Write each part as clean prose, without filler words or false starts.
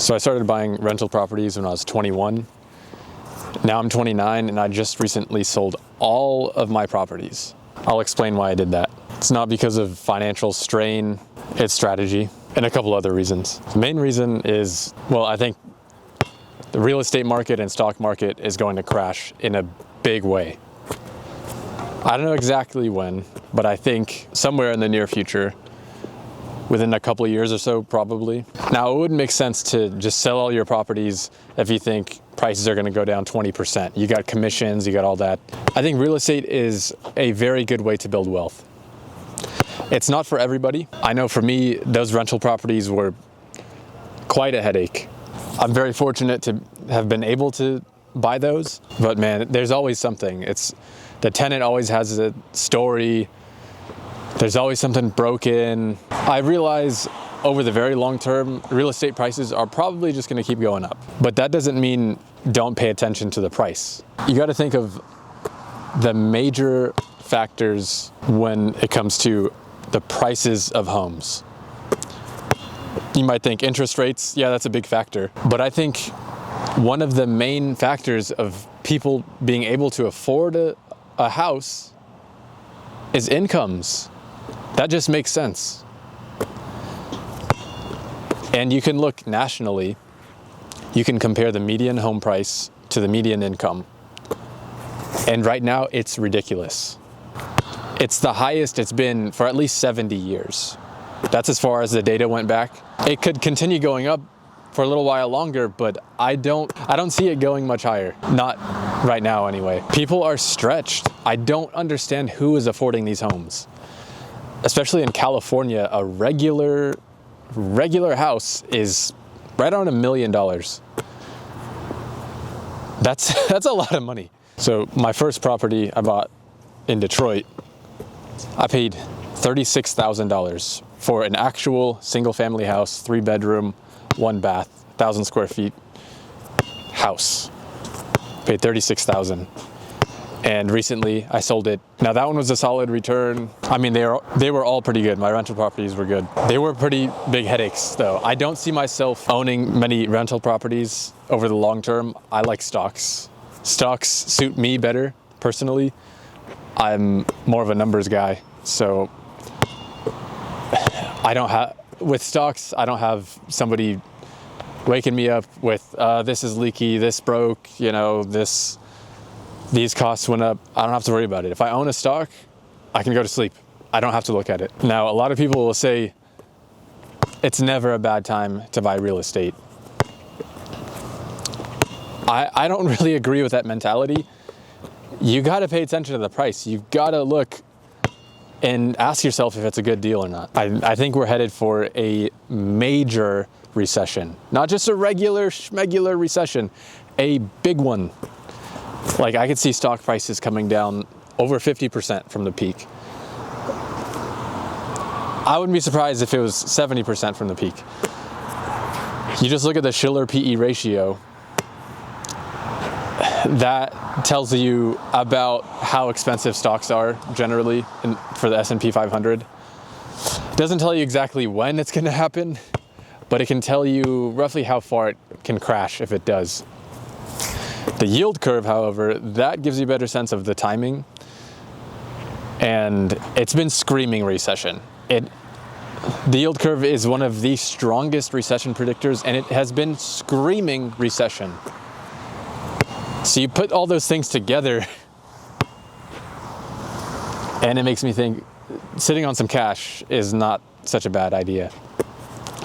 So I started buying rental properties when I was 21. Now I'm 29 and I just recently sold all of my properties. I'll explain why I did that. It's not because of financial strain, it's strategy and a couple other reasons. The main reason is, well, I think the real estate market and stock market is going to crash in a big way. I don't know exactly when, but I think somewhere in the near future, within a couple of years or so, probably. Now, it wouldn't make sense to just sell all your properties if you think prices are going to go down 20%. You got commissions, you got all that. I think real estate is a very good way to build wealth. It's not for everybody. I know for me, those rental properties were quite a headache. I'm very fortunate to have been able to buy those, but man, there's always something. The tenant always has a story. There's always something broken. I realize over the very long term, real estate prices are probably just going to keep going up. But that doesn't mean don't pay attention to the price. You got to think of the major factors when it comes to the prices of homes. You might think interest rates, yeah, that's a big factor. But I think one of the main factors of people being able to afford a house is incomes. That just makes sense. And you can look nationally, you can compare the median home price to the median income. And right now it's ridiculous. It's the highest it's been for at least 70 years. That's as far as the data went back. It could continue going up for a little while longer, but I don't see it going much higher. Not right now anyway. People are stretched. I don't understand who is affording these homes. Especially in California, a regular house is right around $1 million. That's a lot of money. So my first property I bought in Detroit, I paid $36,000 for an actual single family house, 3-bedroom, 1 bath, 1,000 square feet house. Paid $36,000. And recently I sold it. Now that one was a solid return. I mean, they were all pretty good. My rental properties were good. They were pretty big headaches though. I don't see myself owning many rental properties over the long term. I like stocks. Stocks suit me better personally. I'm more of a numbers guy. So with stocks, I don't have somebody waking me up with, this is leaky, this broke, these costs went up. I don't have to worry about it. If I own a stock, I can go to sleep. I don't have to look at it. Now, a lot of people will say it's never a bad time to buy real estate. I don't really agree with that mentality. You got to pay attention to the price. You've got to look and ask yourself if it's a good deal or not. I think we're headed for a major recession, not just a regular schmegular recession, a big one. Like I could see stock prices coming down over 50% from the peak. I wouldn't be surprised if it was 70% from the peak. You just look at the Shiller PE ratio. That tells you about how expensive stocks are generally for the S&P 500. It doesn't tell you exactly when it's going to happen, but it can tell you roughly how far it can crash if it does. The yield curve, however, that gives you a better sense of the timing. And it's been screaming recession. The yield curve is one of the strongest recession predictors, and it has been screaming recession. So you put all those things together, and it makes me think sitting on some cash is not such a bad idea.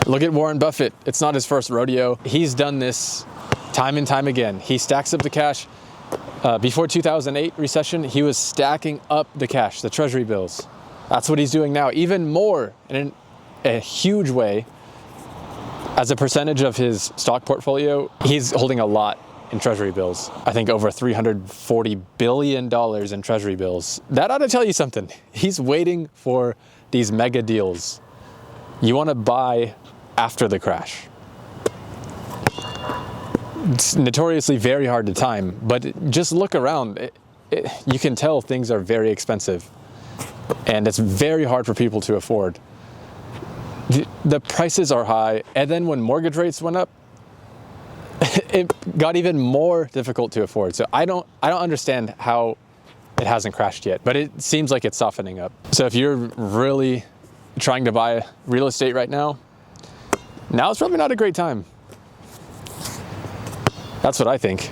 Look at Warren Buffett. It's not his first rodeo. He's done this time and time again. He stacks up the cash. Before 2008 recession, he was stacking up the cash, the treasury bills. That's what he's doing now, even more in a huge way. As a percentage of his stock portfolio, he's holding a lot in treasury bills. I think over $340 billion in treasury bills. That ought to tell you something. He's waiting for these mega deals. You want to buy after the crash. It's notoriously very hard to time, but just look around. You can tell things are very expensive, and it's very hard for people to afford. The prices are high, and then when mortgage rates went up, it got even more difficult to afford. So I don't understand how it hasn't crashed yet, but it seems like it's softening up. So if you're really trying to buy real estate right now, now's probably not a great time. That's what I think.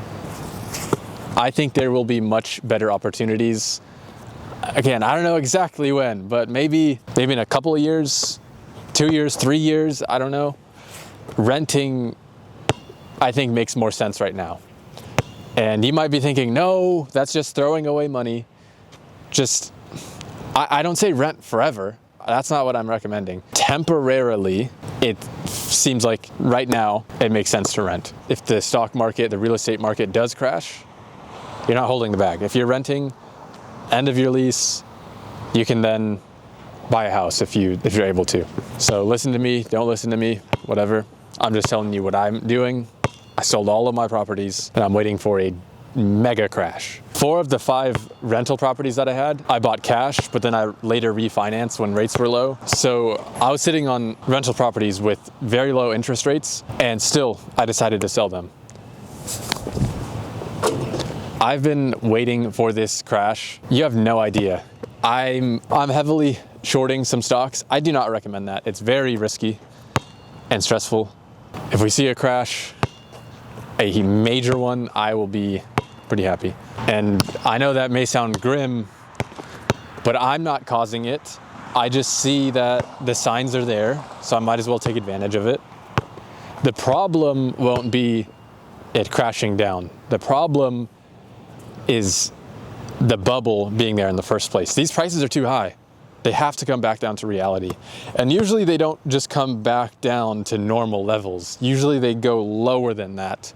I think there will be much better opportunities. Again, I don't know exactly when, but maybe in a couple of years, 2 years, 3 years, I don't know. Renting, I think, makes more sense right now. And you might be thinking, no, that's just throwing away money. I don't say rent forever. That's not what I'm recommending. Temporarily, it seems like right now it makes sense to rent. If the stock market, the real estate market does crash, you're not holding the bag. If you're renting, end of your lease, you can then buy a house if you're able to. So listen to me, don't listen to me, whatever. I'm just telling you what I'm doing. I sold all of my properties and I'm waiting for a mega crash. 4 of the 5 rental properties that I had, I bought cash, but then I later refinanced when rates were low. So I was sitting on rental properties with very low interest rates, and still I decided to sell them. I've been waiting for this crash. You have no idea. I'm heavily shorting some stocks. I do not recommend that. It's very risky and stressful. If we see a crash, a major one, I will be pretty happy. And I know that may sound grim, but I'm not causing it. I just see that the signs are there, so I might as well take advantage of it. The problem won't be it crashing down. The problem is the bubble being there in the first place. These prices are too high. They have to come back down to reality. And usually they don't just come back down to normal levels. Usually they go lower than that.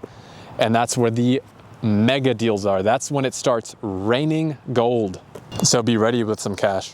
And that's where the mega deals are. That's when it starts raining gold. So be ready with some cash.